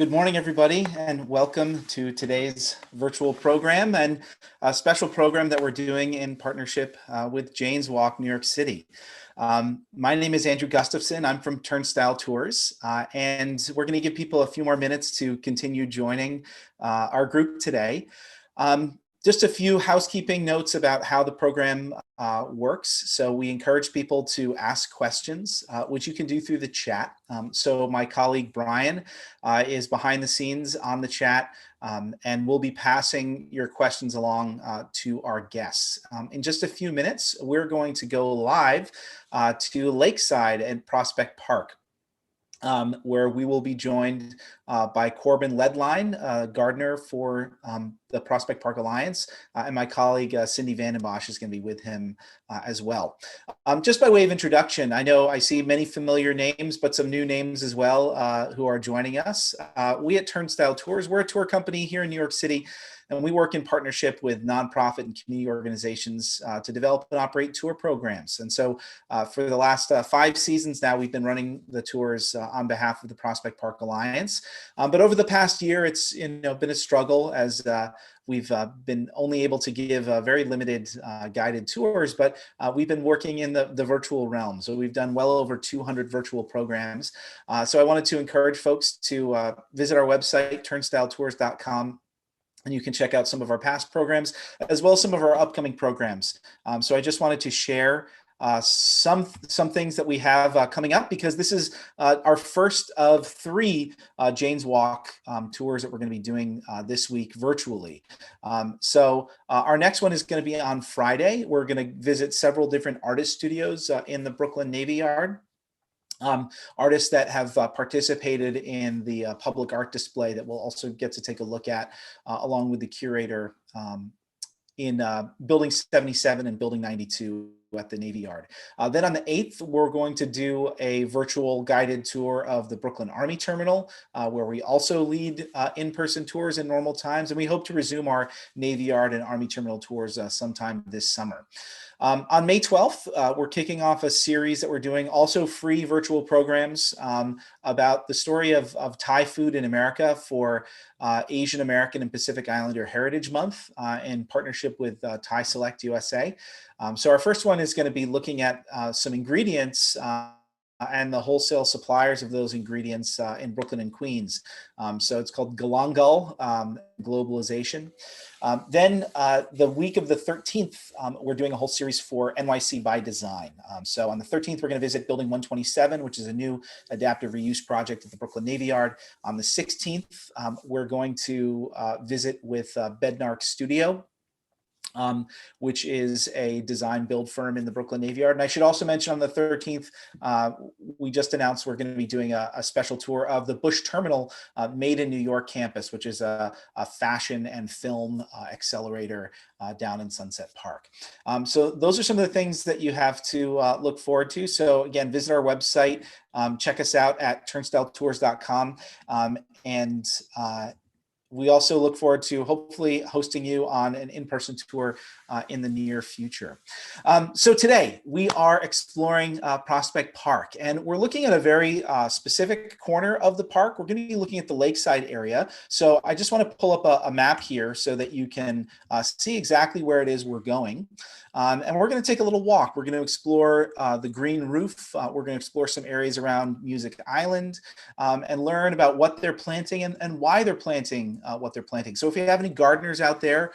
Good morning, everybody, and welcome to today's virtual program and a special program that we're doing in partnership with Jane's Walk, New York City. My name is Andrew Gustafson. I'm from Turnstile Tours, and we're going to give people a few more minutes to continue joining our group today. Just a few housekeeping notes about how the program works. So we encourage people to ask questions, which you can do through the chat. So my colleague Brian is behind the scenes on the chat, and we'll be passing your questions along to our guests. In just a few minutes, we're going to go live to Lakeside and Prospect Park. Where we will be joined by Corbin Laedlein, gardener for the Prospect Park Alliance, and my colleague Cindy Vandenbosch is going to be with him as well. Just by way of introduction, I know I see many familiar names, but some new names as well who are joining us. We at Turnstile Tours, we're a tour company here in New York City, and we work in partnership with nonprofit and community organizations to develop and operate tour programs. And so for the last 5 seasons now, we've been running the tours on behalf of the Prospect Park Alliance. But over the past year, it's been a struggle as we've been only able to give very limited guided tours, but we've been working in the virtual realm. So we've done well over 200 virtual programs. So I wanted to encourage folks to visit our website, turnstyletours.com. And you can check out some of our past programs, as well as some of our upcoming programs. So I just wanted to share some things that we have coming up, because this is our first of 3 Jane's Walk tours that we're going to be doing this week virtually. So our next one is going to be on Friday. We're going to visit several different artist studios in the Brooklyn Navy Yard. Artists that have participated in the public art display that we'll also get to take a look at along with the curator in Building 77 and Building 92 at the Navy Yard. Then on the 8th, we're going to do a virtual guided tour of the Brooklyn Army Terminal, where we also lead in-person tours in normal times. And we hope to resume our Navy Yard and Army Terminal tours sometime this summer. On May 12th, we're kicking off a series that we're doing, also free virtual programs about the story of Thai food in America for Asian American and Pacific Islander Heritage Month in partnership with Thai Select USA. So our first one is going to be looking at some ingredients and the wholesale suppliers of those ingredients in Brooklyn and Queens. So it's called Galangal, Globalization. Then the week of the 13th, we're doing a whole series for NYC by Design. So on the 13th, we're going to visit Building 127, which is a new adaptive reuse project at the Brooklyn Navy Yard. On the 16th, we're going to visit with Bednark Studio, which is a design build firm in the Brooklyn Navy Yard. And I should also mention on the 13th, we just announced we're going to be doing a special tour of the Bush Terminal Made in New York campus, which is a fashion and film accelerator down in Sunset Park. So those are some of the things that you have to look forward to. So again, visit our website, check us out at turnstyletours.com, and we also look forward to hopefully hosting you on an in-person tour in the near future. So today we are exploring Prospect Park, and we're looking at a very specific corner of the park. We're going to be looking at the lakeside area. So I just want to pull up a map here so that you can see exactly where it is we're going. And we're going to take a little walk. We're going to explore the green roof. We're going to explore some areas around Music Island and learn about what they're planting and why they're planting what they're planting. So if you have any gardeners out there,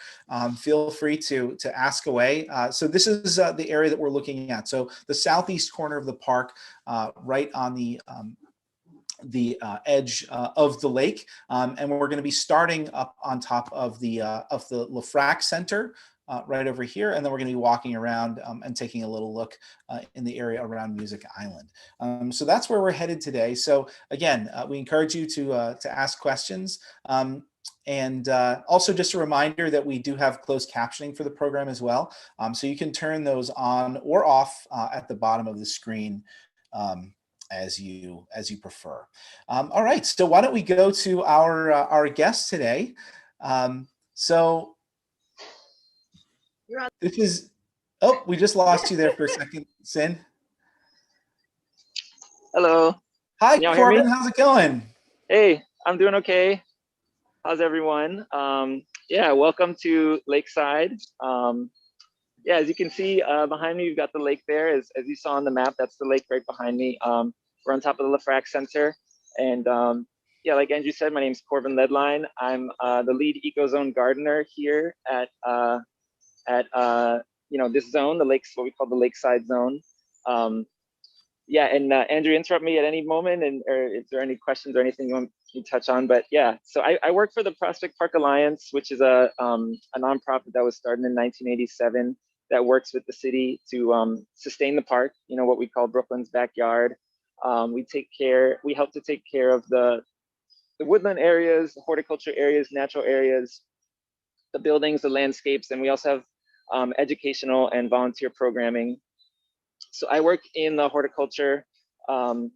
feel free to ask away. So this is the area that we're looking at. So the southeast corner of the park, right on the edge of the lake, and we're going to be starting up on top of the LeFrak Center. Right over here, and then we're going to be walking around and taking a little look in the area around Music Island. So that's where we're headed today. So again, we encourage you to ask questions. And also just a reminder that we do have closed captioning for the program as well. So you can turn those on or off at the bottom of the screen as you prefer. All right, so why don't we go to our guest today? So this is, oh, we just lost you there for a second, Sin. Hello. Hi, Corbin, how's it going? Hey, I'm doing okay. How's everyone? Yeah, welcome to Lakeside. Yeah, as you can see behind me, you've got the lake there. As you saw on the map, that's the lake right behind me. We're on top of the LeFrak Center. And yeah, like Andrew said, my name is Corbin Laedlein. I'm the lead EcoZone Gardener here at this zone, the lakes, what we call the Lakeside Zone. Yeah, and Andrew, interrupt me at any moment, or is there any questions or anything you want me to touch on? But yeah, so I work for the Prospect Park Alliance, which is a nonprofit that was started in 1987 that works with the city to sustain the park, what we call Brooklyn's backyard. We help to take care of the woodland areas, the horticulture areas, natural areas, the buildings, the landscapes, and we also have educational and volunteer programming. So I work in the horticulture landscape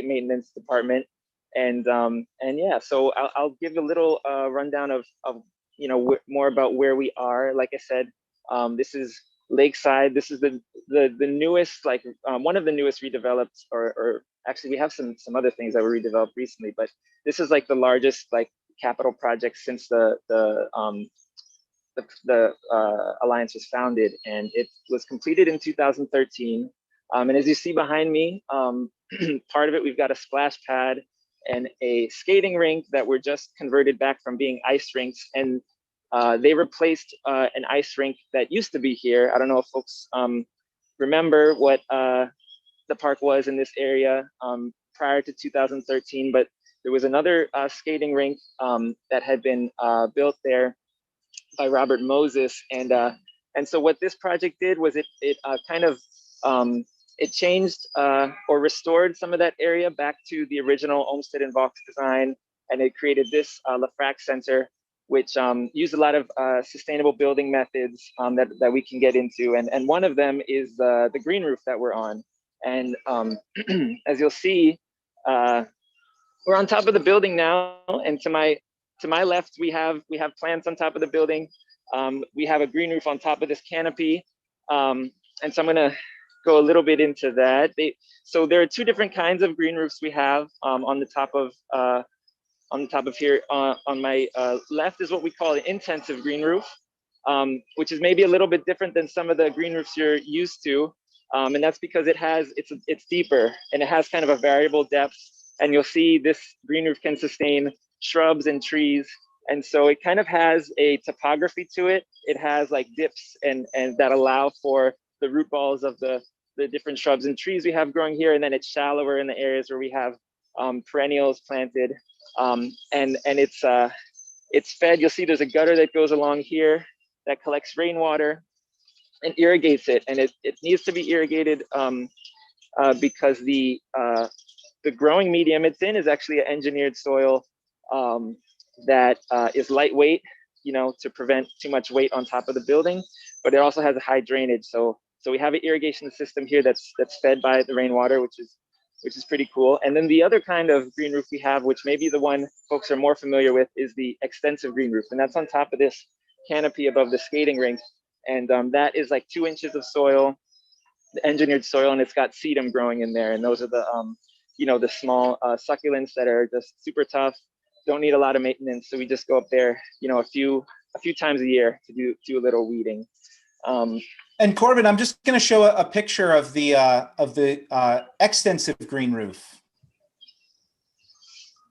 maintenance department, and yeah, so I'll give a little rundown of more about where we are. Like I said, this is Lakeside. This is the newest, one of the newest redeveloped, or actually we have some other things that were redeveloped recently, but this is like the largest capital project since the Alliance was founded, and it was completed in 2013. And as you see behind me, part of it, we've got a splash pad and a skating rink that were just converted back from being ice rinks. And they replaced an ice rink that used to be here. I don't know if folks remember what the park was in this area prior to 2013, but there was another skating rink that had been built there by Robert Moses, and so what this project did was it changed or restored some of that area back to the original Olmsted and Vaux design, and it created this LeFrak Center, which used a lot of sustainable building methods that we can get into, and one of them is the green roof that we're on, and as you'll see, we're on top of the building now, and to my left, we have plants on top of the building. We have a green roof on top of this canopy. And so I'm gonna go a little bit into that. So there are two different kinds of green roofs we have on the top of here. On my left is what we call an intensive green roof, which is maybe a little bit different than some of the green roofs you're used to. And that's because it's deeper and it has kind of a variable depth. And you'll see this green roof can sustain shrubs and trees, and so it kind of has a topography to it. It has dips and that allow for the root balls of the different shrubs and trees we have growing here, and then it's shallower in the areas where we have perennials planted, and it's fed. You'll see there's a gutter that goes along here that collects rainwater and irrigates it, and it needs to be irrigated because the growing medium it's in is actually an engineered soil that is lightweight, to prevent too much weight on top of the building, but it also has a high drainage. So we have an irrigation system here that's fed by the rainwater, which is pretty cool. And then the other kind of green roof we have, which may be the one folks are more familiar with, is the extensive green roof, and that's on top of this canopy above the skating rink, and that is 2 inches of soil, the engineered soil, and it's got sedum growing in there, and those are the the small succulents that are just super tough, don't need a lot of maintenance. So we just go up there, a few times a year to do a little weeding. And Corbin, I'm just going to show a picture of the extensive green roof.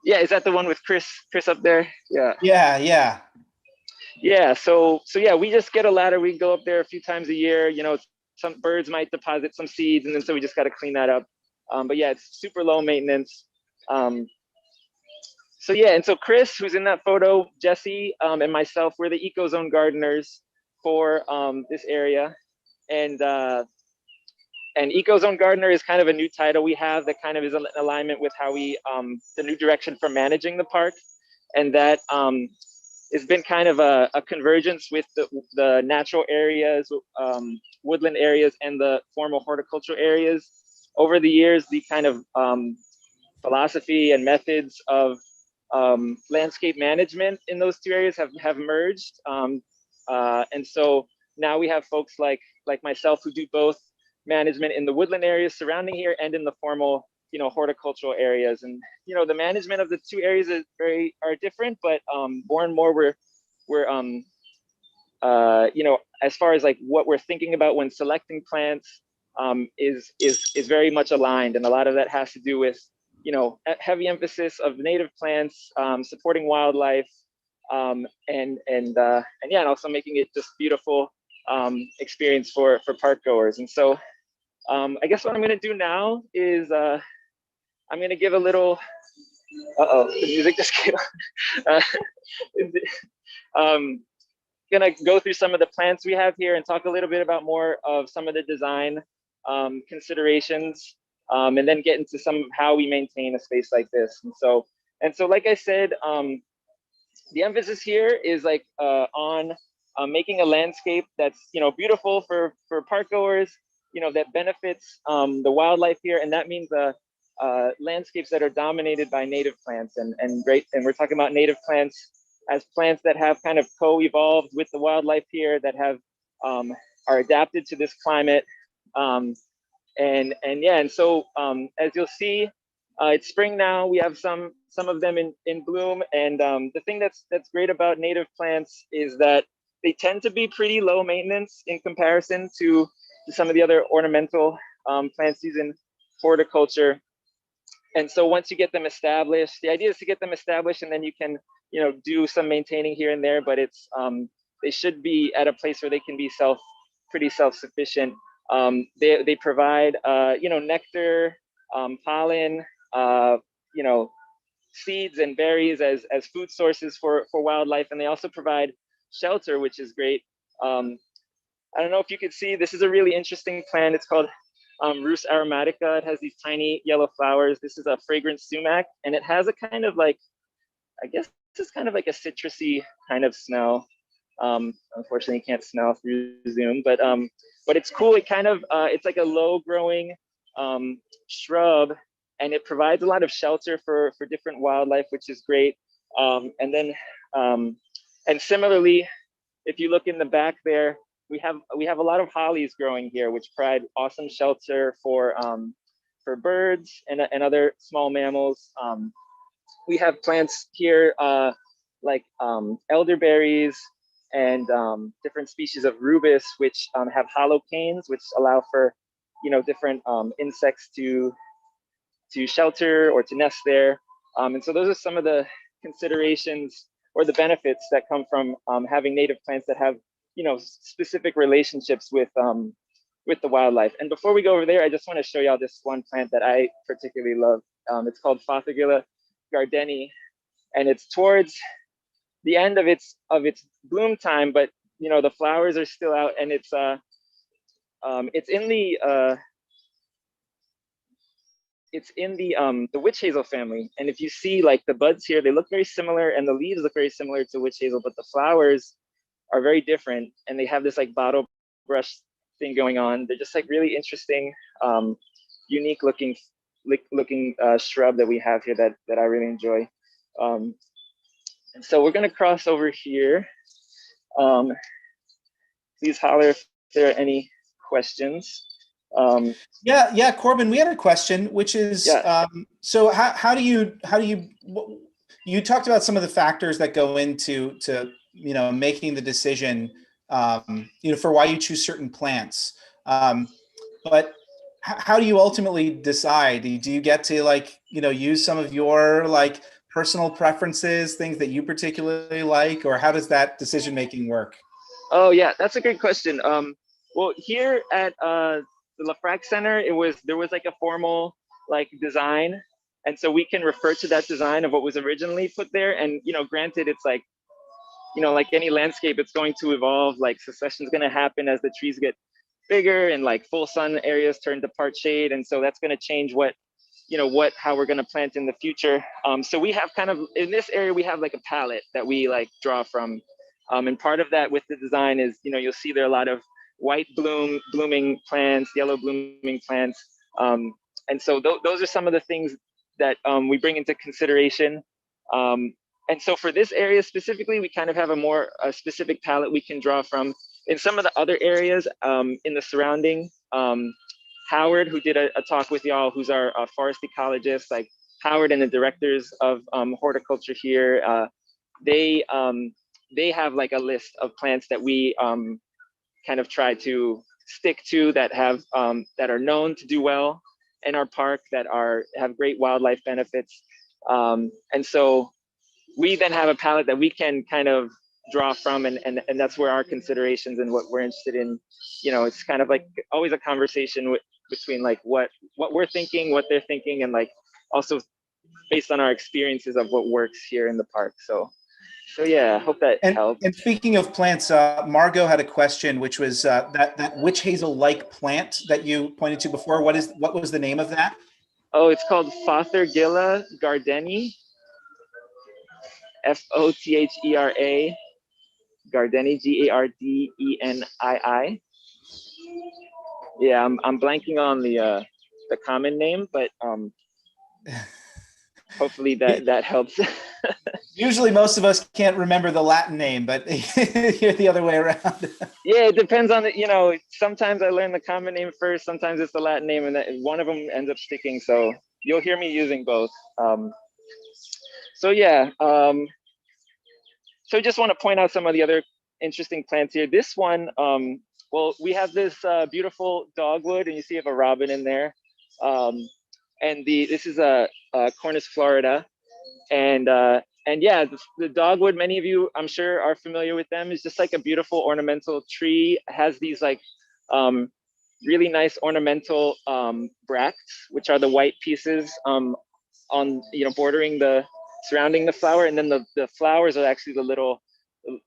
Yeah, is that the one with Chris up there? Yeah. Yeah. Yeah. So yeah, we just get a ladder. We go up there a few times a year. Some birds might deposit some seeds, and then so we just got to clean that up. But yeah, it's super low maintenance. So yeah, and so Chris, who's in that photo, Jesse, and myself, we're the EcoZone gardeners for this area, and EcoZone Gardener is kind of a new title we have that kind of is in alignment with how we the new direction for managing the park, and that it's been kind of a convergence with the natural areas, woodland areas, and the formal horticultural areas. Over the years, the kind of philosophy and methods of landscape management in those two areas have merged, and so now we have folks like myself who do both management in the woodland areas surrounding here and in the formal horticultural areas. And the management of the two areas are different, but more and more we're as far as like what we're thinking about when selecting plants is very much aligned, and a lot of that has to do with heavy emphasis of native plants, supporting wildlife, and also making it just beautiful experience for park goers. And so I guess what I'm going to do now is I'm going to give a little. The music just came on. Gonna go through some of the plants we have here and talk a little bit about more of some of the design considerations, and then get into some of how we maintain a space like this. And so like I said, the emphasis here is like on making a landscape that's beautiful for park goers, that benefits the wildlife here, and that means landscapes that are dominated by native plants, and we're talking about native plants as plants that have kind of co-evolved with the wildlife here, that have are adapted to this climate, and so as you'll see, it's spring now. We have some of them in bloom, and the thing that's great about native plants is that they tend to be pretty low maintenance in comparison to some of the other ornamental plants used in horticulture. And so once you get them established, the idea is to get them established, and then you can do some maintaining here and there, but it's they should be at a place where they can be pretty self-sufficient. They provide nectar, pollen, seeds and berries as food sources for wildlife, and they also provide shelter, which is great. I don't know if you could see, this is a really interesting plant. It's called Ruse Aromatica. It has these tiny yellow flowers. This is a fragrant sumac, and it has a kind of like, I guess this is kind of like a citrusy kind of smell. Unfortunately, you can't smell through Zoom, but it's cool. It kind of it's like a low growing shrub, and it provides a lot of shelter for different wildlife, which is great. And similarly, if you look in the back there, we have a lot of hollies growing here, which provide awesome shelter for birds and other small mammals. We have plants here like elderberries and different species of rubus, which have hollow canes, which allow for different insects to shelter or to nest there. And so those are some of the considerations or the benefits that come from having native plants that have specific relationships with the wildlife. And before we go over there, I just want to show y'all this one plant that I particularly love. It's called Aguila Gardeni, and it's towards the end of its bloom time, but the flowers are still out, and it's in the witch hazel family. And if you see like the buds here, they look very similar, and the leaves look very similar to witch hazel, but the flowers are very different, and they have this like bottle brush thing going on. They're just like really interesting, unique looking shrub that we have here that I really enjoy. And so we're gonna cross over here. Please holler if there are any questions. Yeah, Corbin, we had a question, which is, so how do you you talked about some of the factors that go into making the decision, for why you choose certain plants. But how do you ultimately decide? Do you get to use some of your personal preferences, things that you particularly like, or how does that decision making work? Oh yeah, that's a great question. Well, here at the LeFrak Center, there was like a formal design, and so we can refer to that design of what was originally put there. And granted, it's like any landscape, it's going to evolve. Succession is going to happen as the trees get bigger and full sun areas turn to part shade, and so that's going to change how we're going to plant in the future. So we have kind of, in this area, we have a palette that we draw from, and part of that with the design is you'll see there are a lot of white blooming plants, yellow blooming plants, and so those are some of the things that we bring into consideration. And so for this area specifically, we kind of have a specific palette we can draw from. In some of the other areas in the surrounding Howard, who did a talk with y'all, who's our forest ecologist, like Howard and the directors of horticulture here, they have like a list of plants that we kind of try to stick to that have that are known to do well in our park, that have great wildlife benefits. And so we then have a palette that we can kind of draw from, and that's where our considerations and what we're interested in, you know, it's kind of like always a conversation between like what we're thinking, what they're thinking, and like also based on our experiences of what works here in the park. So yeah, I hope that helps. And speaking of plants, Margot had a question, which was that witch hazel-like plant that you pointed to before. What was the name of that? Oh, it's called Aguila Gardeni. Fothera Gardeni, Gardenii. Yeah, I'm blanking on the common name, but hopefully that helps. Usually most of us can't remember the Latin name, but you're the other way around. Yeah, it depends on the, you know, sometimes I learn the common name first, sometimes it's the Latin name, and one of them ends up sticking. So you'll hear me using both. So yeah, so I just want to point out some of the other interesting plants here. This one, well, we have this beautiful dogwood, and you see I have a robin in there. And this is a Cornus florida, and yeah, the dogwood, many of you I'm sure are familiar with them. It's just like a beautiful ornamental tree. It has these like really nice ornamental bracts, which are the white pieces on, you know, bordering surrounding the flower, and then the flowers are actually the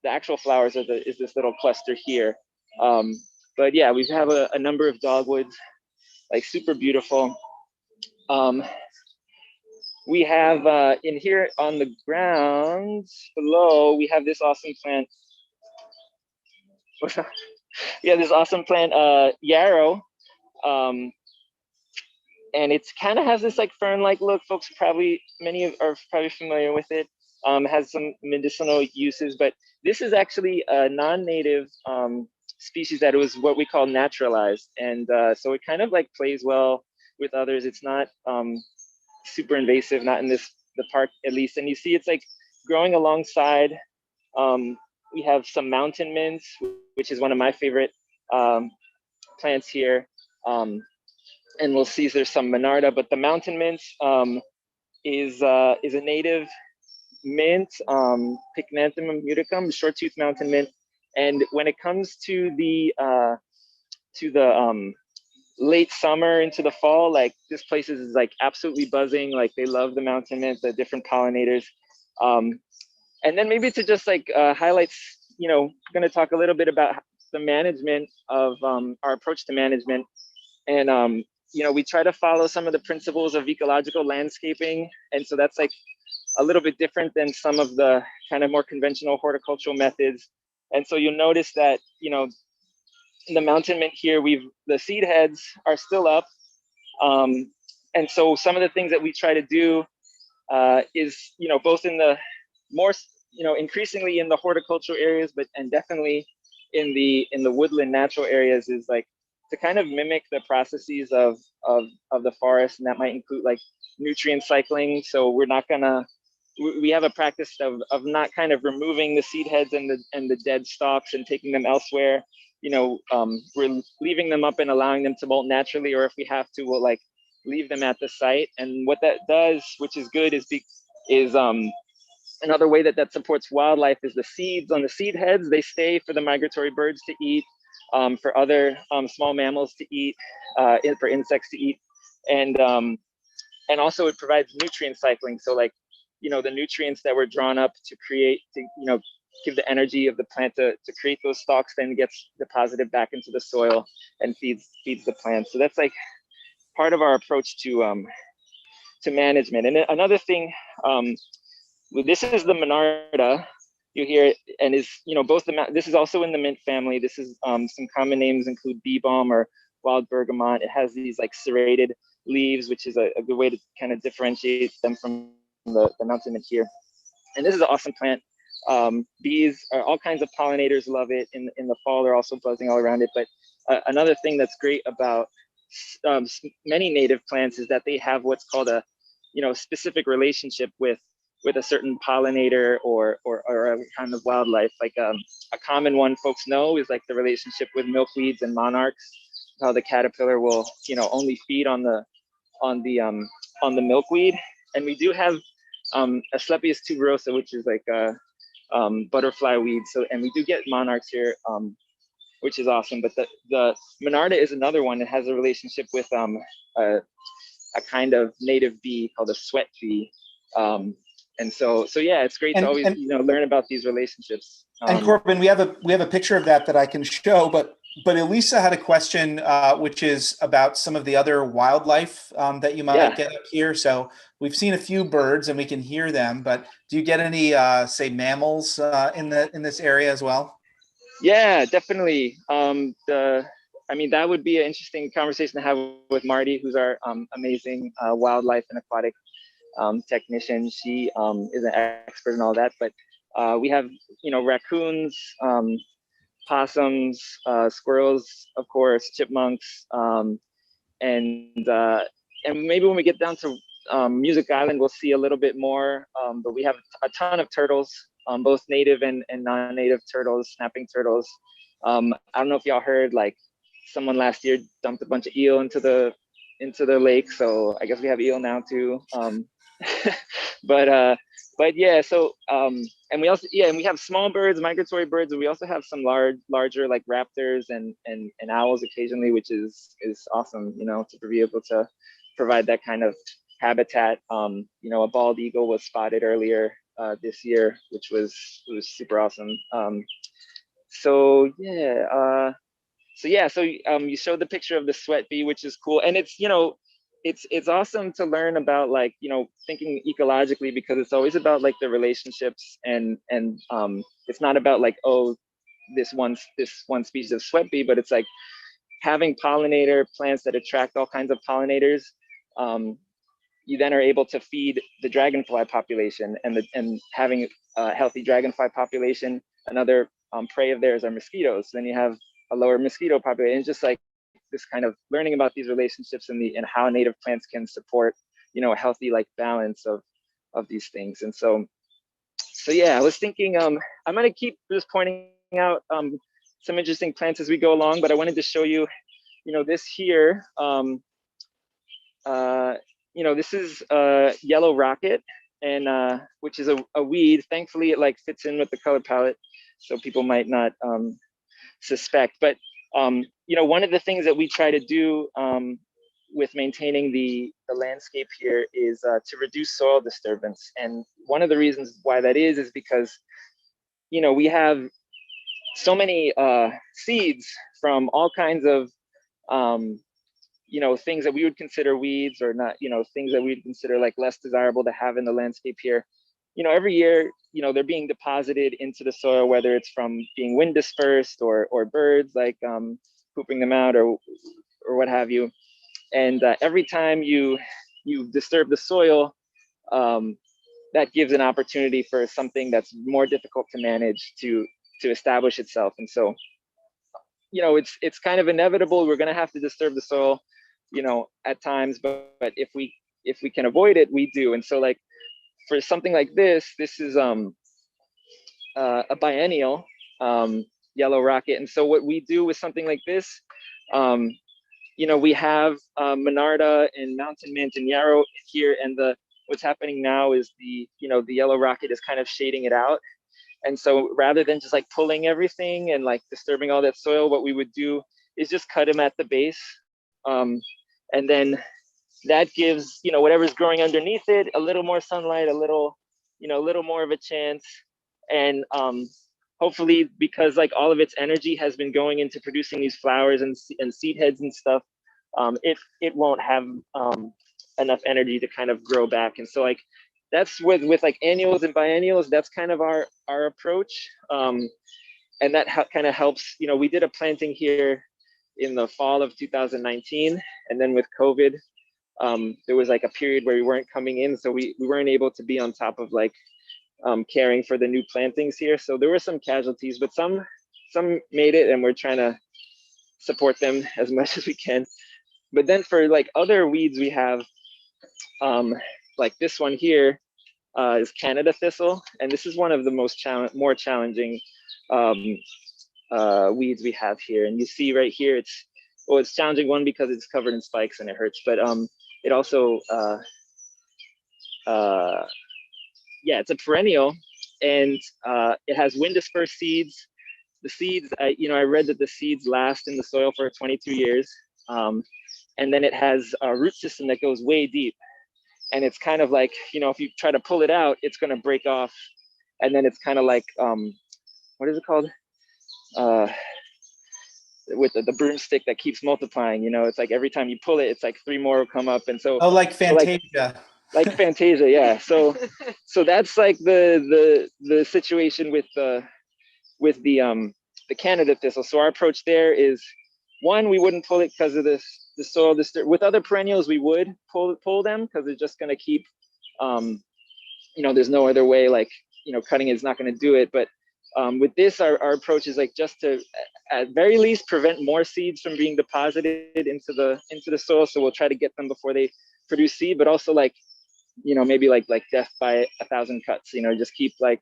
actual flowers is this little cluster here. But yeah, we have a number of dogwoods, like super beautiful. We have in here on the ground below, we have this awesome plant. Yeah, this awesome plant, Yarrow. And it's kind of has this like fern-like look. Folks many are probably familiar with it. Has some medicinal uses, but this is actually a non-native species that was what we call naturalized. And so it kind of like plays well with others. It's not super invasive, not in the park at least. And you see it's like growing alongside. We have some mountain mint, which is one of my favorite plants here. And we'll see there's some Monarda, but the mountain mint is a native mint, Pycnanthemum muticum, short-tooth mountain mint. And when it comes to the late summer into the fall, like this place is like absolutely buzzing. Like they love the mountain mint, the different pollinators. And then maybe to just like highlight, you know, going to talk a little bit about the management of our approach to management. And you know, we try to follow some of the principles of ecological landscaping. And so that's like a little bit different than some of the kind of more conventional horticultural methods. And so you'll notice that, you know, in the mountain mint here, the seed heads are still up. And so some of the things that we try to do is, you know, both in the more, you know, increasingly in the horticultural areas, and definitely in the woodland natural areas, is like to kind of mimic the processes of the forest. And that might include like nutrient cycling. So we have a practice of not kind of removing the seed heads and the dead stalks and taking them elsewhere. You know, we're leaving them up and allowing them to molt naturally, or if we have to, we'll like leave them at the site. And what that does, which is good, is another way that supports wildlife, is the seeds on the seed heads. They stay for the migratory birds to eat, for other small mammals to eat, for insects to eat, and also it provides nutrient cycling. So like, you know, the nutrients that were drawn up to give the energy of the plant to create those stalks then gets deposited back into the soil and feeds the plant. So that's like part of our approach to management. And another thing, this is the Monarda. You hear it, and is, you know, this is also in the mint family. This is some common names include bee balm or wild bergamot. It has these like serrated leaves, which is a good way to kind of differentiate them from the mountain mint here. And this is an awesome plant. Bees, all kinds of pollinators love it. In the fall, they're also buzzing all around it. But another thing that's great about many native plants is that they have what's called a, specific relationship with a certain pollinator or a kind of wildlife. Like a common one folks know is like the relationship with milkweeds and monarchs, how the caterpillar will, only feed on the milkweed. And we do have Asclepias tuberosa, which is like a butterfly weed. So, and we do get monarchs here, which is awesome. But the Monarda is another one that has a relationship with a kind of native bee called a sweat bee. And so yeah, it's great to always learn about these relationships. And Corbin, we have a picture of that I can show, but Elisa had a question, which is about some of the other wildlife that you might get up here. So we've seen a few birds and we can hear them, but do you get any, say, mammals in this area as well? Yeah, definitely. That would be an interesting conversation to have with Marty, who's our amazing wildlife and aquatic technician. She is an expert in all that, but we have, raccoons, possums, squirrels, of course, chipmunks, and maybe when we get down to Music Island, we'll see a little bit more, but we have a ton of turtles, both native and non-native turtles, snapping turtles. I don't know if y'all heard, like, someone last year dumped a bunch of eel into the lake, so I guess we have eel now too. But yeah, so and we also and we have small birds, migratory birds, and we also have some larger like raptors and owls occasionally, which is awesome, to be able to provide that kind of habitat. A bald eagle was spotted earlier this year, which was super awesome. So you showed the picture of the sweat bee, which is cool, and it's it's awesome to learn about, like, thinking ecologically, because it's always about like the relationships, and it's not about like, oh, this one species of sweat bee, but it's like having pollinator plants that attract all kinds of pollinators. You then are able to feed the dragonfly population, and having a healthy dragonfly population, another prey of theirs are mosquitoes. Then you have a lower mosquito population, and just like this kind of learning about these relationships and how native plants can support, a healthy like balance of these things. And so yeah, I was thinking I'm gonna keep just pointing out some interesting plants as we go along, but I wanted to show you, this here. This is yellow rocket, and which is a weed. Thankfully, it like fits in with the color palette, so people might not suspect. But one of the things that we try to do with maintaining the landscape here is to reduce soil disturbance. And one of the reasons why that is because, we have so many seeds from all kinds of, things that we would consider weeds, or not, things that we'd consider like less desirable to have in the landscape here. Every year, they're being deposited into the soil, whether it's from being wind dispersed or birds like pooping them out or what have you. And every time you disturb the soil, that gives an opportunity for something that's more difficult to manage to establish itself. And so, it's kind of inevitable. We're going to have to disturb the soil, at times, but if we can avoid it, we do. And so, like, for something like this is a biennial yellow rocket. And so what we do with something like this, we have Monarda and mountain mint and Yarrow here, and what's happening now is the yellow rocket is kind of shading it out. And so rather than just like pulling everything and like disturbing all that soil, what we would do is just cut them at the base, and then that gives whatever's growing underneath it a little more sunlight, a little more of a chance. And hopefully, because like all of its energy has been going into producing these flowers and seed heads and stuff, it won't have enough energy to kind of grow back. And so, like, that's with like annuals and biennials, that's kind of our approach, and that kind of helps. We did a planting here in the fall of 2019, and then with COVID, there was like a period where we weren't coming in, so we weren't able to be on top of like caring for the new plantings here. So there were some casualties, but some made it, and we're trying to support them as much as we can. But then for like other weeds we have, like this one here is Canada thistle, and this is one of the more challenging weeds we have here. And you see right here, it's challenging, one because it's covered in spikes and it hurts, but it also yeah, it's a perennial, and it has wind dispersed seeds. The seeds, I read that the seeds last in the soil for 22 years. And then it has a root system that goes way deep. And it's kind of like, if you try to pull it out, it's going to break off. And then it's kind of like, what is it called? With the broomstick that keeps multiplying, it's like every time you pull it, it's like 3 more will come up. And so, like Fantasia. Like Fantasia, yeah. So that's like the situation with the Canada thistle. So our approach there is, one, we wouldn't pull it because of the soil disturb. With other perennials, we would pull them because they're just going to keep, there's no other way, like, cutting is not going to do it. But with this, our approach is like just to, at very least, prevent more seeds from being deposited into the soil. So we'll try to get them before they produce seed, but also like, maybe like death by 1,000 cuts. Just keep at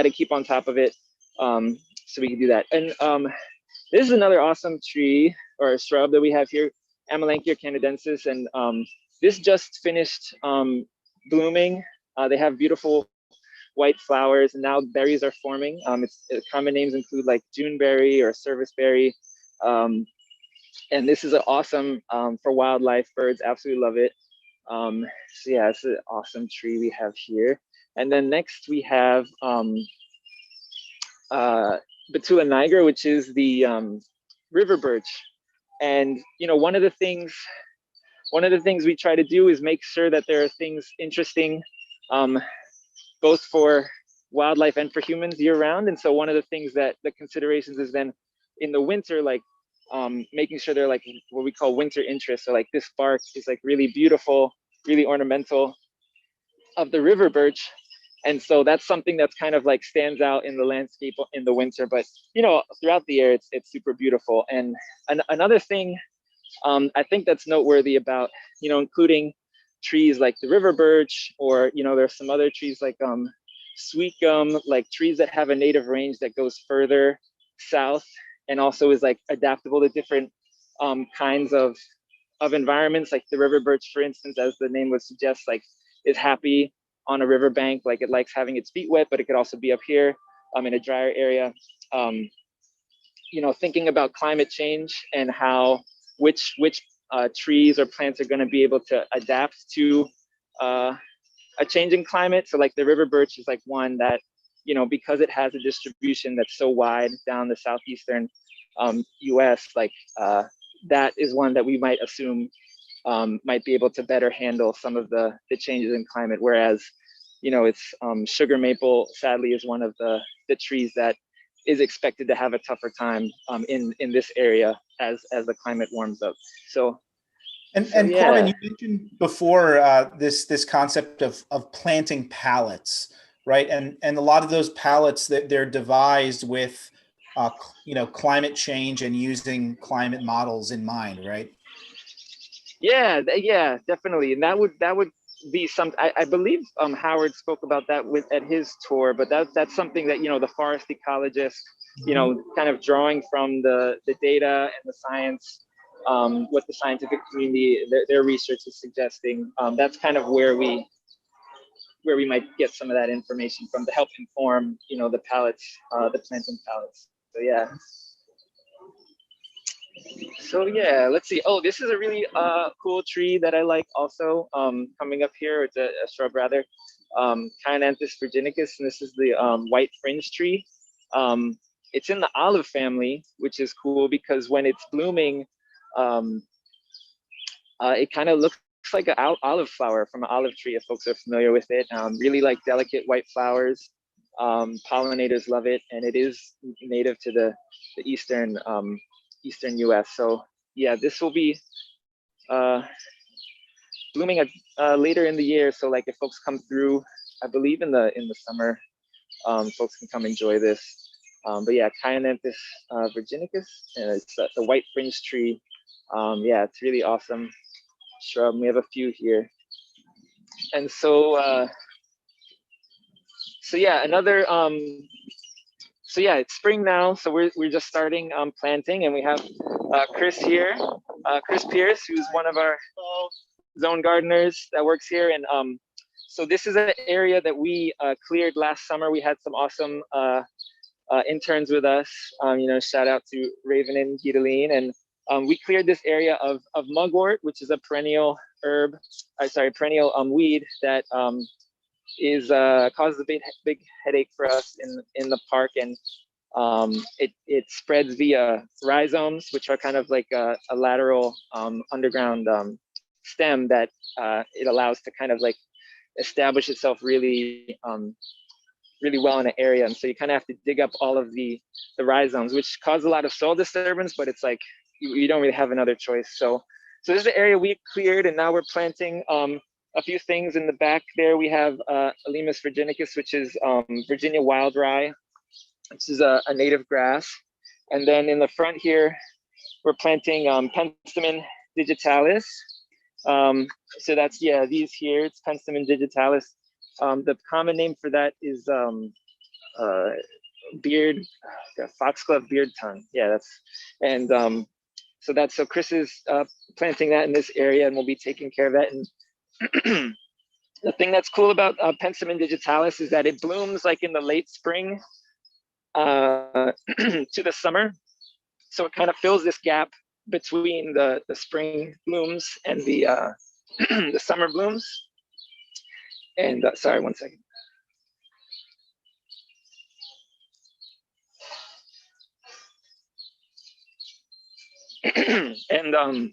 it, keep on top of it. So we can do that. And this is another awesome tree or a shrub that we have here, Amelanchier canadensis, and this just finished blooming. They have beautiful white flowers, and now berries are forming. Common names include like Juneberry or serviceberry, and this is an awesome for wildlife, birds absolutely love it. So yeah, it's an awesome tree we have here. And then next we have Betula nigra, which is the river birch. And one of the things we try to do is make sure that there are things interesting, both for wildlife and for humans year round. And so one of the things that the considerations is then in the winter, like making sure they're like what we call winter interest. So like this bark is like really beautiful, really ornamental of the river birch. And so that's something that's kind of like stands out in the landscape in the winter, but throughout the year, it's super beautiful. And another thing I think that's noteworthy about, including trees like the river birch, or, there's some other trees like sweet gum, like trees that have a native range that goes further south and also is like adaptable to different kinds of environments. Like the river birch, for instance, as the name would suggest, like is happy on a riverbank, like it likes having its feet wet, but it could also be up here in a drier area. Thinking about climate change and how which trees or plants are going to be able to adapt to a changing climate. So like the river birch is like one that, because it has a distribution that's so wide down the southeastern US, like that is one that we might assume might be able to better handle some of the changes in climate. Whereas, it's sugar maple, sadly, is one of the trees that is expected to have a tougher time in this area as the climate warms up. So yeah. Corbin, you mentioned before this concept of planting pallets, right? And a lot of those pallets that they're devised with climate change and using climate models in mind, right? Yeah, definitely. And that would be some, I believe Howard spoke about that at his tour, but that's something that, the forest ecologist, kind of drawing from the data and the science, what the scientific community, their research is suggesting. That's kind of where we might get some of that information from to help inform, the pallets, the planting pallets. So yeah. So yeah, let's see. Oh, this is a really cool tree that I like also coming up here. It's a shrub rather, Chionanthus virginicus, and this is the white fringe tree. It's in the olive family, which is cool because when it's blooming, it kind of looks like an olive flower from an olive tree, if folks are familiar with it. Really like delicate white flowers. Pollinators love it, and it is native to the eastern US. So yeah, this will be blooming later in the year. So like if folks come through, I believe in the summer, folks can come enjoy this. But yeah, Chionanthus virginicus, and it's the white fringe tree Yeah, it's really awesome shrub. We have a few here. And so, so yeah, so yeah, it's spring now. So we're just starting planting, and we have Chris here, Chris Pierce, who's one of our zone gardeners that works here. And so this is an area that we cleared last summer. We had some awesome interns with us. Shout out to Raven and Guideline. And we cleared this area of mugwort, which is a perennial perennial weed that causes a big headache for us in the park. And it spreads via rhizomes, which are kind of like a lateral underground stem that it allows to kind of like establish itself really well in an area. And so you kind of have to dig up all of the rhizomes, which cause a lot of soil disturbance, but it's like you don't really have another choice. So this is the area we cleared, and now we're planting a few things in the back there. We have Alemus virginicus, which is Virginia wild rye, which is a native grass. And then in the front here, we're planting Penstemon Digitalis. So that's, yeah, these here, it's Penstemon Digitalis. The common name for that is foxglove beard tongue. Yeah, so Chris is planting that in this area, and we'll be taking care of that. And the thing that's cool about Penstemon Digitalis is that it blooms like in the late spring to the summer. So it kind of fills this gap between the spring blooms and the the summer blooms. And sorry, one second. And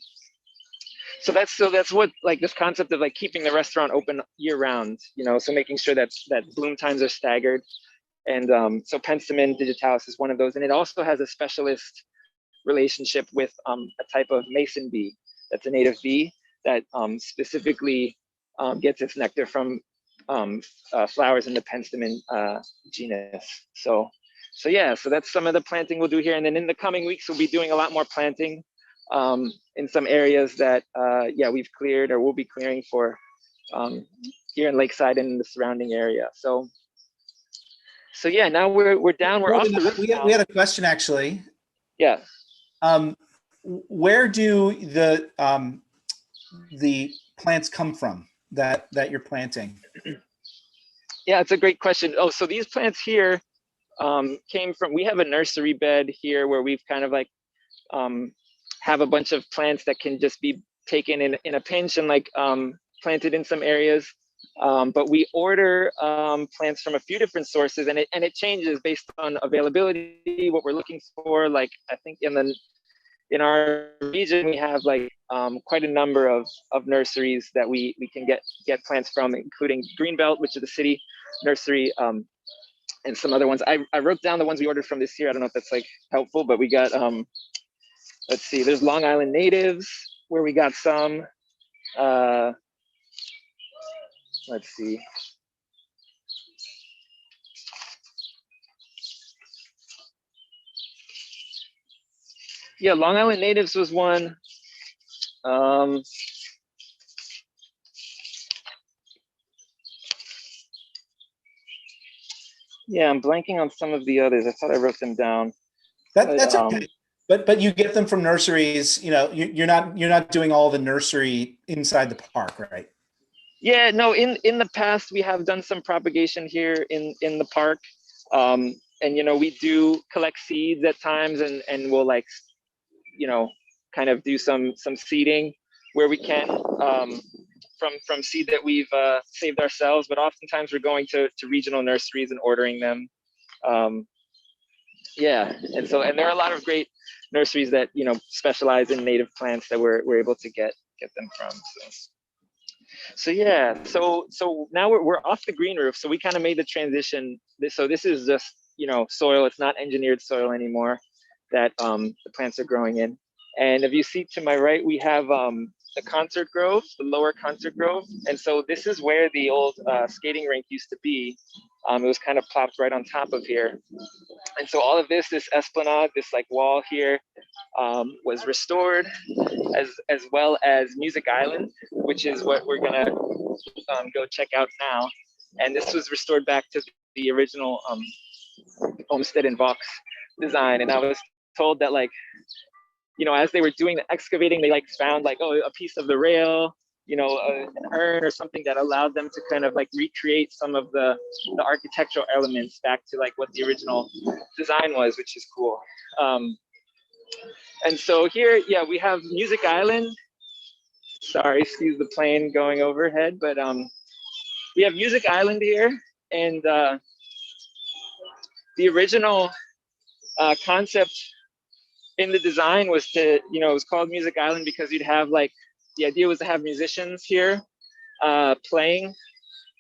so that's what, like, this concept of like keeping the restaurant open year round, so making sure that bloom times are staggered. And so Penstemon Digitalis is one of those, and it also has a specialist relationship with a type of mason bee that's a native bee that specifically gets its nectar from flowers in the Penstemon genus. So yeah, so that's some of the planting we'll do here. And then in the coming weeks, we'll be doing a lot more planting in some areas that we've cleared or will be clearing for here in Lakeside and in the surrounding area. So yeah, now we're down. We're off the roof. We had a question actually. Yeah. Where do the plants come from that you're planting? Yeah, it's a great question. Oh, so these plants here came from, we have a nursery bed here where we've kind of like have a bunch of plants that can just be taken in a pinch and like planted in some areas. But we order plants from a few different sources, and it changes based on availability, what we're looking for. Like, I think in our region, we have like quite a number of nurseries that we can get plants from, including Greenbelt, which is the city nursery, and some other ones. I wrote down the ones we ordered from this year. I don't know if that's like helpful, but we got, let's see, there's Long Island Natives, where we got some. Let's see. Yeah, Long Island Natives was one. Yeah, I'm blanking on some of the others. I thought I wrote them down. That's okay. But you get them from nurseries. You're not doing all the nursery inside the park, right? Yeah, no. In the past, we have done some propagation here in the park, and we do collect seeds at times, and we'll like, kind of do some seeding where we can from seed that we've saved ourselves. But oftentimes we're going to regional nurseries and ordering them. Yeah, and there are a lot of great nurseries that specialize in native plants that we're able to get them from. So yeah, so now we're off the green roof. So we kind of made the transition. So this is just soil. It's not engineered soil anymore that the plants are growing in. And if you see to my right, we have the concert grove, the lower concert grove. And so this is where the old skating rink used to be. It was kind of plopped right on top of here. And so all of this esplanade, this like wall here, was restored, as well as Music Island, which is what we're gonna go check out now. And this was restored back to the original Olmsted and Vaux design. And I was told that, like, you know, as they were doing the excavating, they like found like, oh, a piece of the rail, you know, an urn or something that allowed them to kind of like recreate some of the architectural elements back to like what the original design was, which is cool. And so here, yeah, we have Music Island. Sorry, excuse the plane going overhead, but we have Music Island here, and the original concept in the design was to, you know, it was called Music Island because you'd have like, the idea was to have musicians here playing,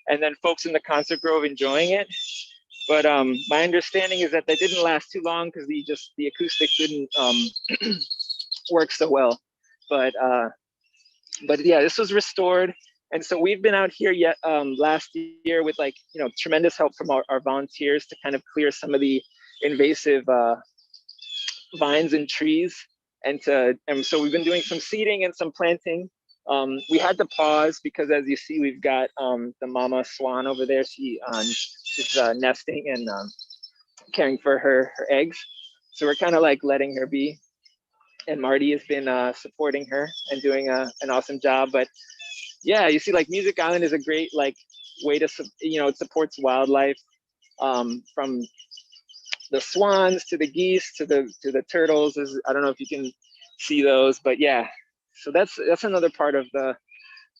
and then folks in the concert grove enjoying it. But my understanding is that didn't last too long because the acoustics didn't work so well. But yeah, this was restored. And so we've been out here last year with, like, you know, tremendous help from our volunteers to kind of clear some of the invasive vines and trees. And so we've been doing some seeding and some planting. We had to pause because, as you see, we've got the mama swan over there. She's nesting and caring for her eggs. So we're kind of like letting her be. And Marty has been supporting her and doing an awesome job. But yeah, you see, like, Music Island is a great like way to, you know, it supports wildlife, from the swans to the geese to the turtles. I don't know if you can see those, but yeah. So that's another part of the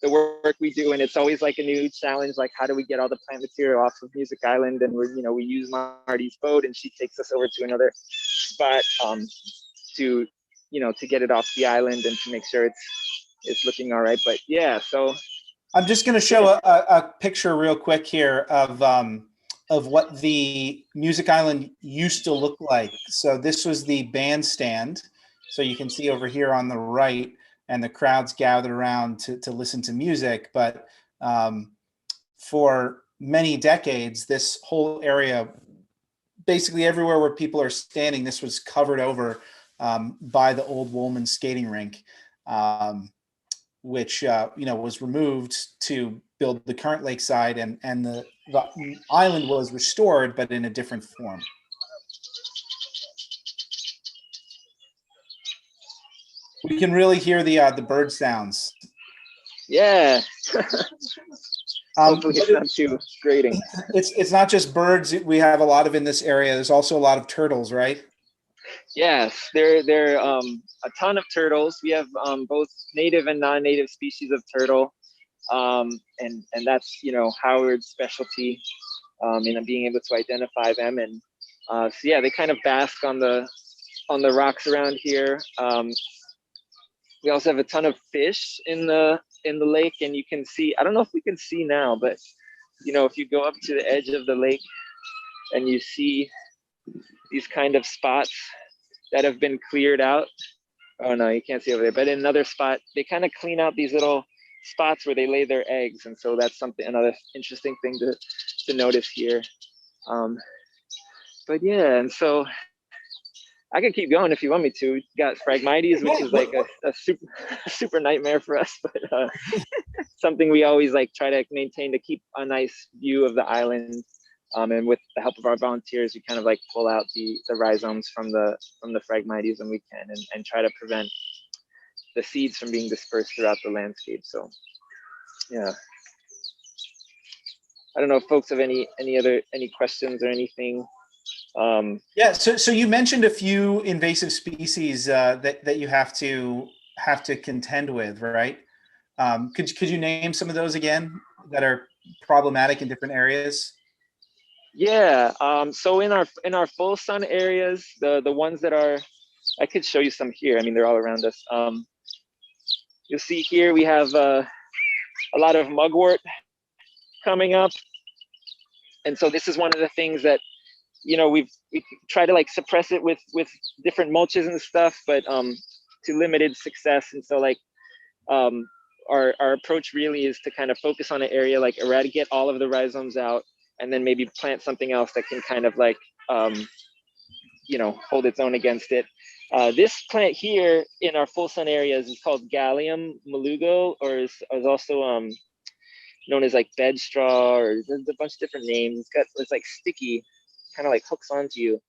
work we do, and it's always like a new challenge. Like, how do we get all the plant material off of Music Island? And we use Marty's boat, and she takes us over to another spot to get it off the island and to make sure it's looking all right. But yeah, so I'm just going to show a picture real quick here of what the Music Island used to look like. So this was the bandstand. So you can see over here on the right, and the crowds gathered around to listen to music. But for many decades, this whole area, basically everywhere where people are standing, this was covered over by the old Woolman skating rink, which was removed to build the current Lakeside, and the island was restored, but in a different form. We can really hear the bird sounds. Yeah. Hopefully it's not too grating. It's not just birds we have a lot of in this area. There's also a lot of turtles, right? Yes, there are a ton of turtles. We have both native and non-native species of turtle, and that's, you know, Howard's specialty in being able to identify them. And so yeah, they kind of bask on the rocks around here. We also have a ton of fish in the lake, and you can see, I don't know if we can see now, but you know, if you go up to the edge of the lake and you see these kind of spots that have been cleared out. Oh no, you can't see over there, but in another spot, they kind of clean out these little spots where they lay their eggs. And so that's another interesting thing to notice here. But yeah, and so I can keep going if you want me to. We got Phragmites, which is like a super nightmare for us, but something we always like try to maintain to keep a nice view of the island. And with the help of our volunteers, we kind of like pull out the rhizomes from the Phragmites when we can, and try to prevent the seeds from being dispersed throughout the landscape. So yeah. I don't know if folks have any questions or anything. Yeah, so you mentioned a few invasive species that you have to contend with, right? Could you name some of those again that are problematic in different areas? Yeah, so in our full sun areas, the ones that are, I could show you some here. I mean, they're all around us. You'll see here we have a lot of mugwort coming up, and so this is one of the things that, you know, we try to like suppress it with different mulches and stuff, but to limited success. And so like our approach really is to kind of focus on an area, like eradicate all of the rhizomes out, and then maybe plant something else that can kind of like, you know, hold its own against it. This plant here in our full sun areas is called Gallium Malugo, or is also known as like bed straw, or there's a bunch of different names. It's like sticky, kind of like hooks onto you.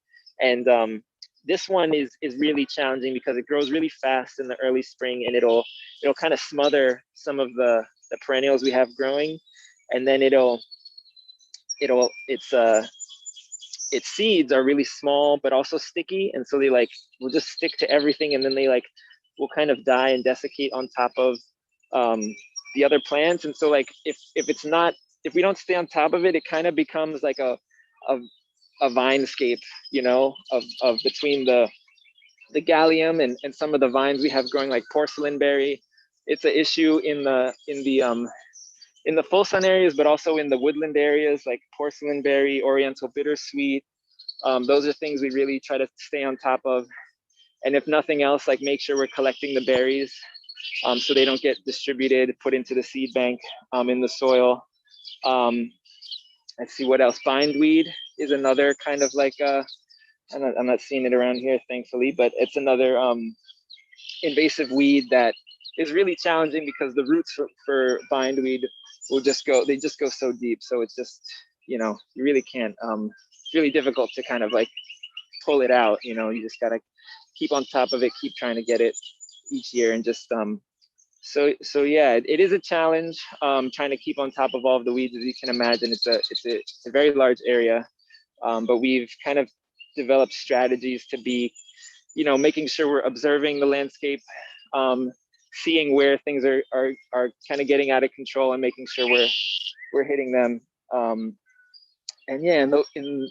And this one is really challenging because it grows really fast in the early spring, and it'll kind of smother some of the perennials we have growing, and then its seeds are really small but also sticky, and so they like will just stick to everything, and then they like will kind of die and desiccate on top of the other plants. And so like if we don't stay on top of it, it kind of becomes like a vinescape, you know, of between the gallium and some of the vines we have growing, like porcelain berry. It's an issue in the full sun areas, but also in the woodland areas, like porcelain berry, oriental bittersweet. Those are things we really try to stay on top of. And if nothing else, like make sure we're collecting the berries so they don't get distributed, put into the seed bank in the soil. Let's see what else. Bindweed is another kind of like, I'm not seeing it around here, thankfully, but it's another invasive weed that is really challenging because the roots for bindweed will just go so deep. So it's just, you know, you really can't, it's really difficult to kind of like pull it out, you know. You just gotta keep on top of it, keep trying to get it each year, and just, so yeah, it is a challenge trying to keep on top of all of the weeds. As you can imagine, it's a very large area, but we've kind of developed strategies to be, you know, making sure we're observing the landscape, seeing where things are kind of getting out of control, and making sure we're hitting them. And yeah, in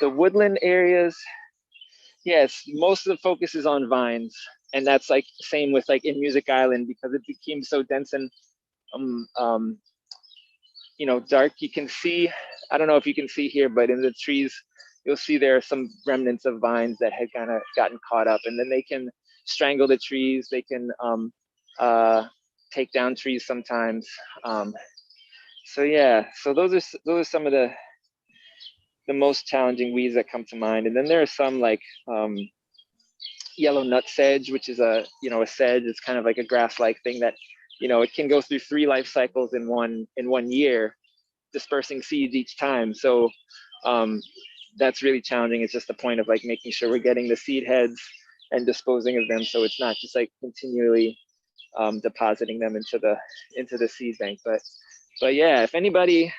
the woodland areas, yes, most of the focus is on vines, and that's like same with like in Music Island, because it became so dense and you know, dark. You can see, I don't know if you can see here, but in the trees you'll see there are some remnants of vines that had kind of gotten caught up, and then they can strangle the trees. They can take down trees sometimes. So yeah, so those are some of the most challenging weeds that come to mind. And then there are some like yellow nut sedge, which is a sedge. It's kind of like a grass-like thing that, you know, it can go through 3 life cycles in one year, dispersing seeds each time. So that's really challenging. It's just the point of like making sure we're getting the seed heads and disposing of them, so it's not just like continually depositing them into the seed bank. But yeah, if anybody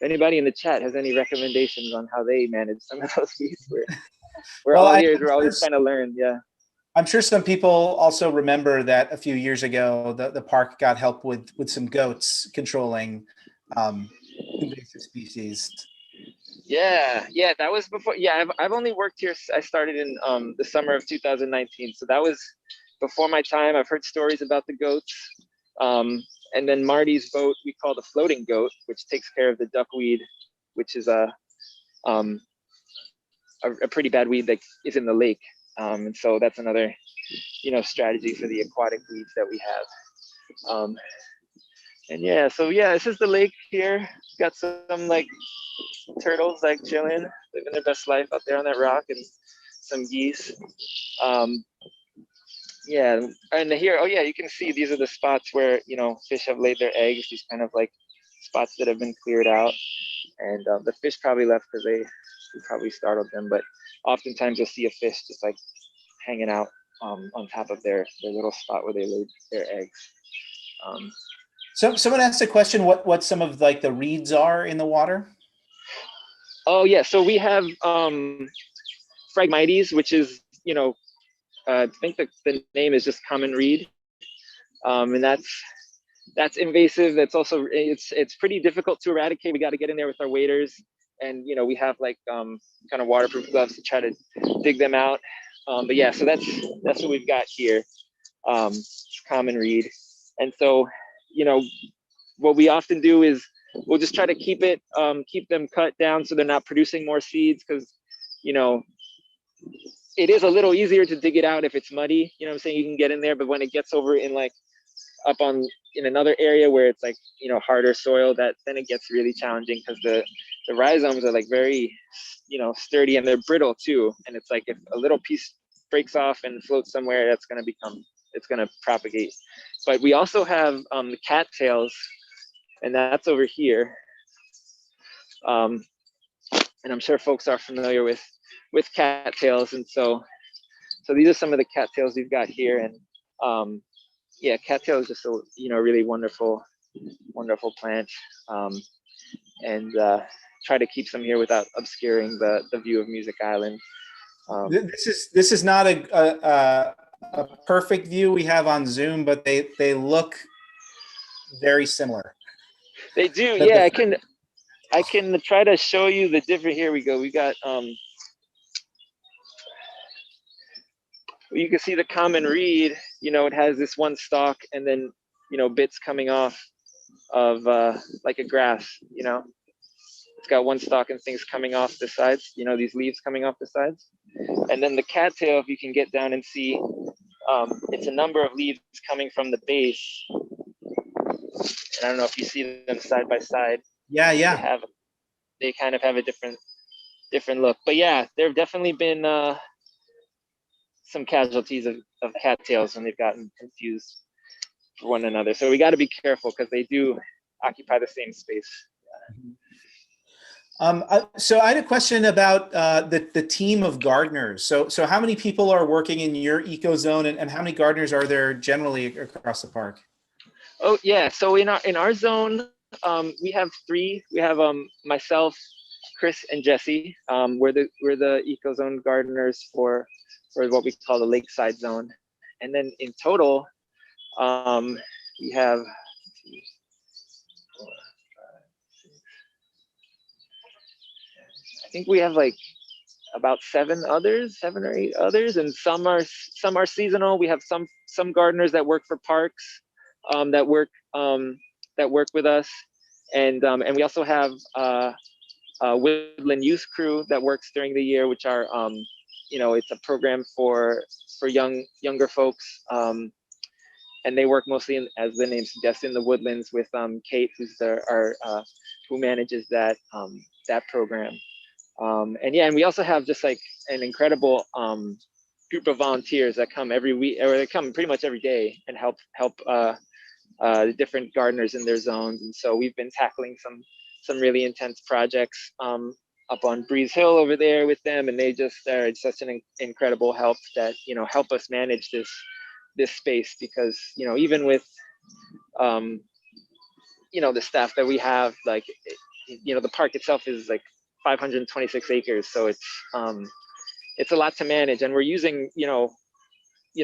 in the chat has any recommendations on how they manage some of those weeds, we're all ears. We're always trying to learn. Yeah. I'm sure some people also remember that a few years ago, the park got help with some goats controlling invasive species. Yeah, that was before. Yeah, I've only worked here. I started in the summer of 2019, so that was before my time. I've heard stories about the goats. And then Marty's boat, we call the floating goat, which takes care of the duckweed, which is a pretty bad weed that is in the lake. And so that's another, you know, strategy for the aquatic weeds that we have. And yeah, so yeah, this is the lake here. Got some like turtles like chilling, living their best life out there on that rock, and some geese. Yeah, and here, oh yeah, you can see these are the spots where, you know, fish have laid their eggs. These kind of like spots that have been cleared out, and the fish probably left because we probably startled them. But oftentimes you'll see a fish just like hanging out on top of their little spot where they laid their eggs. So someone asked a question: what some of like the reeds are in the water? Oh yeah, so we have Phragmites, which is, you know, I think the name is just common reed, and that's invasive. That's also, it's pretty difficult to eradicate. We got to get in there with our waders, and you know, we have like kind of waterproof gloves to try to dig them out. But yeah, so that's what we've got here. Common reed, and so, you know, what we often do is we'll just try to keep them cut down so they're not producing more seeds, because, you know, it is a little easier to dig it out if it's muddy. You know what I'm saying? You can get in there, but when it gets over in like up in another area where it's like, you know, harder soil, then it gets really challenging, because the rhizomes are like very, you know, sturdy, and they're brittle too. And it's like if a little piece breaks off and floats somewhere, it's going to propagate. But we also have the cattails, and that's over here. And I'm sure folks are familiar with cattails, and so these are some of the cattails we've got here. And yeah, cattail is just a really wonderful plant, and try to keep some here without obscuring the view of Music Island. This is not a perfect view we have on Zoom, but they look very similar. They do, yeah. I can try to show you the different. Here we go. We got you can see the common reed. It has this one stalk, and then bits coming off of like a grass. It's got one stalk and things coming off the sides. These leaves coming off the sides. And then the cattail, if you can get down and see, it's a number of leaves coming from the base. And I don't know if you see them side by side. Yeah. They kind of have a different look. But yeah, there have definitely been some casualties of cattails when they've gotten confused for one another. So we got to be careful because they do occupy the same space. So I had a question about the team of gardeners. So how many people are working in your eco zone, and how many gardeners are there generally across the park? Oh yeah, so in our zone, we have 3. We have myself, Chris, and Jesse. We're the eco zone gardeners for what we call the Lakeside zone, and then in total, we have. I think we have like about 7 or 8 others, and some are seasonal. We have some gardeners that work for parks, that work with us, and we also have a Woodland youth crew that works during the year, which are it's a program for younger folks, and they work mostly as the name suggests, in the woodlands with Kate, who's who manages that program. And we also have just like an incredible group of volunteers that come every week, or they come pretty much every day, and help the different gardeners in their zones. And so we've been tackling some really intense projects up on Breeze Hill over there with them, and they just are such an incredible help that help us manage this space, because even with the staff that we have, like the park itself is like 526 acres, so it's a lot to manage, and we're using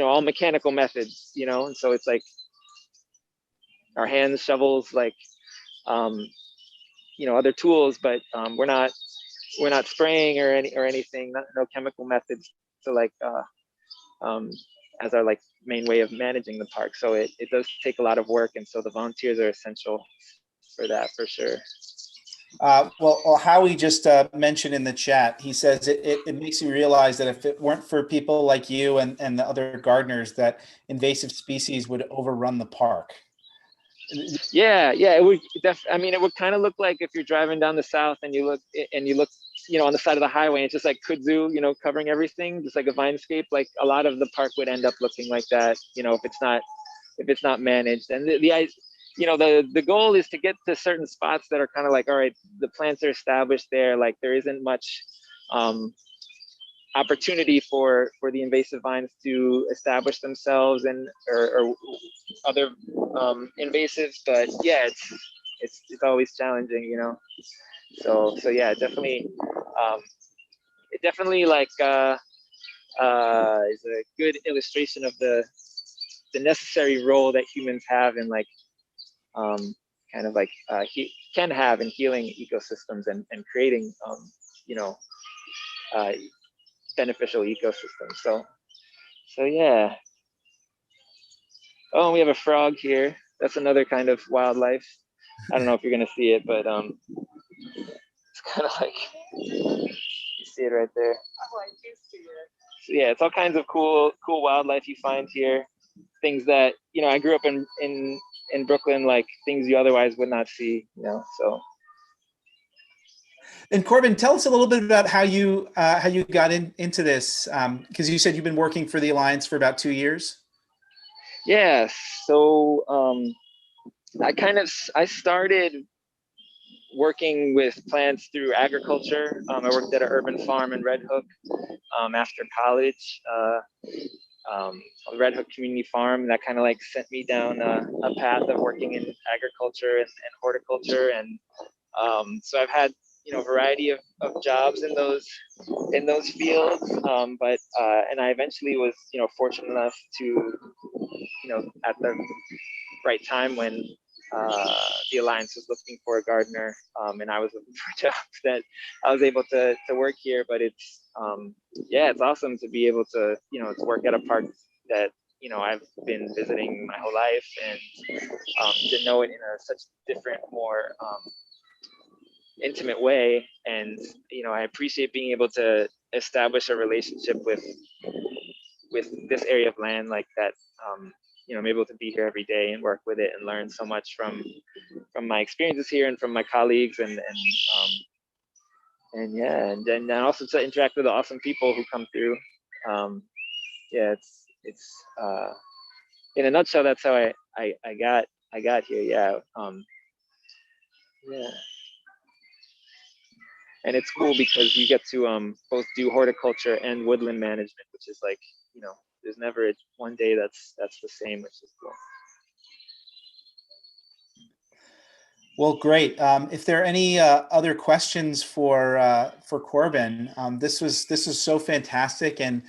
all mechanical methods, and so it's like our hands, shovels, like other tools, but we're not spraying or anything, no chemical methods, so like as our like main way of managing the park. So it does take a lot of work, and so the volunteers are essential for that, for sure. Well, Howie just mentioned in the chat, he says it makes you realize that if it weren't for people like you and the other gardeners, that invasive species would overrun the park. Yeah, it would. It would kind of look like if you're driving down the south and you look, on the side of the highway, and it's just like kudzu, covering everything, just like a vinescape. Like a lot of the park would end up looking like that, if it's not managed. And the goal is to get to certain spots that are kind of like, all right, the plants are established there, like there isn't much opportunity for the invasive vines to establish themselves or other invasives. But yeah, it's always challenging, so yeah, definitely it definitely like is a good illustration of the necessary role that humans have in like kind of like can have in healing ecosystems and creating beneficial ecosystems. So yeah. Oh, and we have a frog here. That's another kind of wildlife. I don't know if you're gonna see it, but it's kind of like, you see it right there. Oh, I do see it. So yeah, it's all kinds of cool wildlife you find here. Things that I grew up in Brooklyn, like things you otherwise would not see. So. And Corbin, tell us a little bit about how you got into this, because you said you've been working for the Alliance for about 2 years. Yeah, so I started working with plants through agriculture. I worked at an urban farm in Red Hook after college, a Red Hook Community Farm. That kind of like sent me down a path of working in agriculture and horticulture, and so I've had a variety of jobs in those fields, but and I eventually was fortunate enough to at the right time when the Alliance was looking for a gardener, and I was looking for jobs, that I was able to work here. But it's yeah, it's awesome to be able to to work at a park that I've been visiting my whole life, and to know it in such different, more intimate way. And I appreciate being able to establish a relationship with this area of land like that. I'm able to be here every day and work with it and learn so much from my experiences here and from my colleagues, and yeah, and then also to interact with the awesome people who come through. Yeah, it's in a nutshell, that's how I got here. Yeah. Yeah. And it's cool because you get to both do horticulture and woodland management, which is like, there's never one day that's the same, which is cool. Well, great. If there are any other questions for Corbin, this was so fantastic, and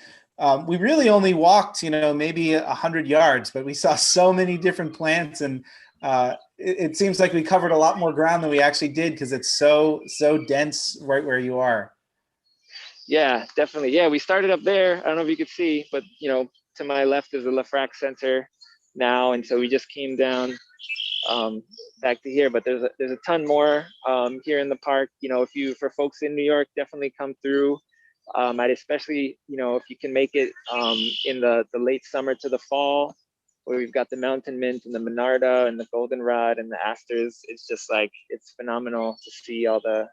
we really only walked, maybe 100 yards, but we saw so many different plants, and it seems like we covered a lot more ground than we actually did because it's so dense right where you are. Yeah, definitely. Yeah, we started up there. I don't know if you could see, but to my left is the LeFrak Center now, and so we just came down back to here. But there's a ton more here in the park. For folks in New York, definitely come through. I'd especially if you can make it in the late summer to the fall, where we've got the mountain mint and the monarda and the goldenrod and the asters. It's just like, it's phenomenal to see all the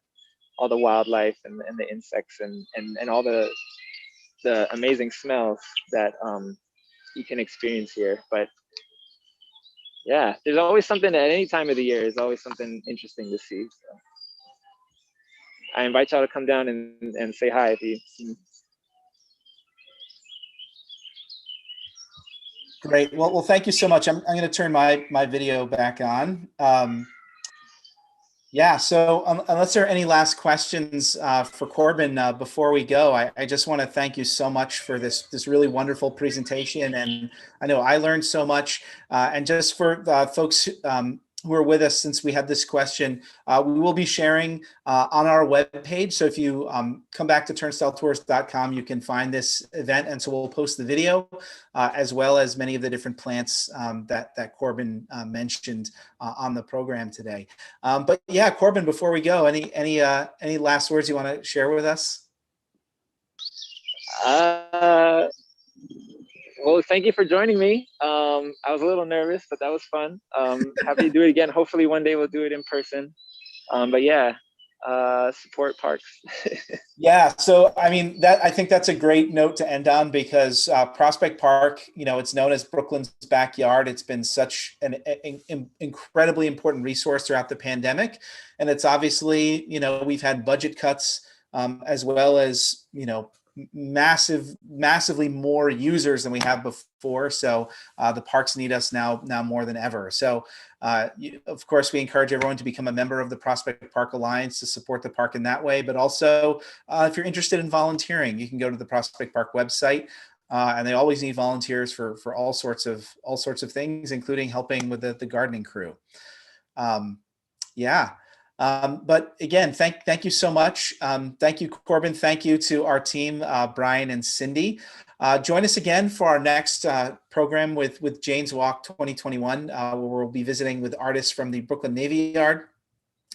wildlife and the insects and all the amazing smells that you can experience here. But yeah, there's always something at any time of the year. There's always something interesting to see. So I invite y'all to come down and say hi if you see me. Great. Well, thank you so much. I'm going to turn my video back on. Yeah, so unless there are any last questions for Corbin before we go, I just want to thank you so much for this really wonderful presentation. And I know I learned so much. And just for folks who are with us, since we had this question, we will be sharing on our webpage. So if you come back to turnstyletours.com, you can find this event. And so we'll post the video as well as many of the different plants that Corbin mentioned on the program today. But yeah, Corbin, before we go, any last words you want to share with us? Well, thank you for joining me. I was a little nervous, but that was fun. Happy to do it again. Hopefully one day we'll do it in person. But yeah, support parks. Yeah, so I mean, I think that's a great note to end on, because Prospect Park, it's known as Brooklyn's backyard. It's been such an incredibly important resource throughout the pandemic, and it's obviously, we've had budget cuts as well as massively more users than we have before. So the parks need us now more than ever. So of course, we encourage everyone to become a member of the Prospect Park Alliance to support the park in that way. But also, if you're interested in volunteering, you can go to the Prospect Park website. And they always need volunteers for all sorts of things, including helping with the gardening crew. Yeah. But again, thank you so much. Thank you, Corbin. Thank you to our team, Brian and Cindy. Join us again for our next program with Jane's Walk 2021, where we'll be visiting with artists from the Brooklyn Navy Yard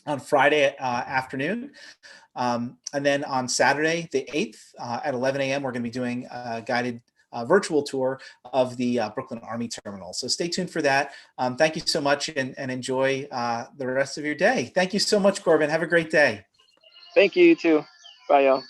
on Friday afternoon. And then on Saturday, the 8th at 11 a.m., we're going to be doing a guided virtual tour of the Brooklyn Army Terminal. So stay tuned for that. Thank you so much, and enjoy the rest of your day. Thank you so much, Corbin. Have a great day. Thank you, you too. Bye, y'all.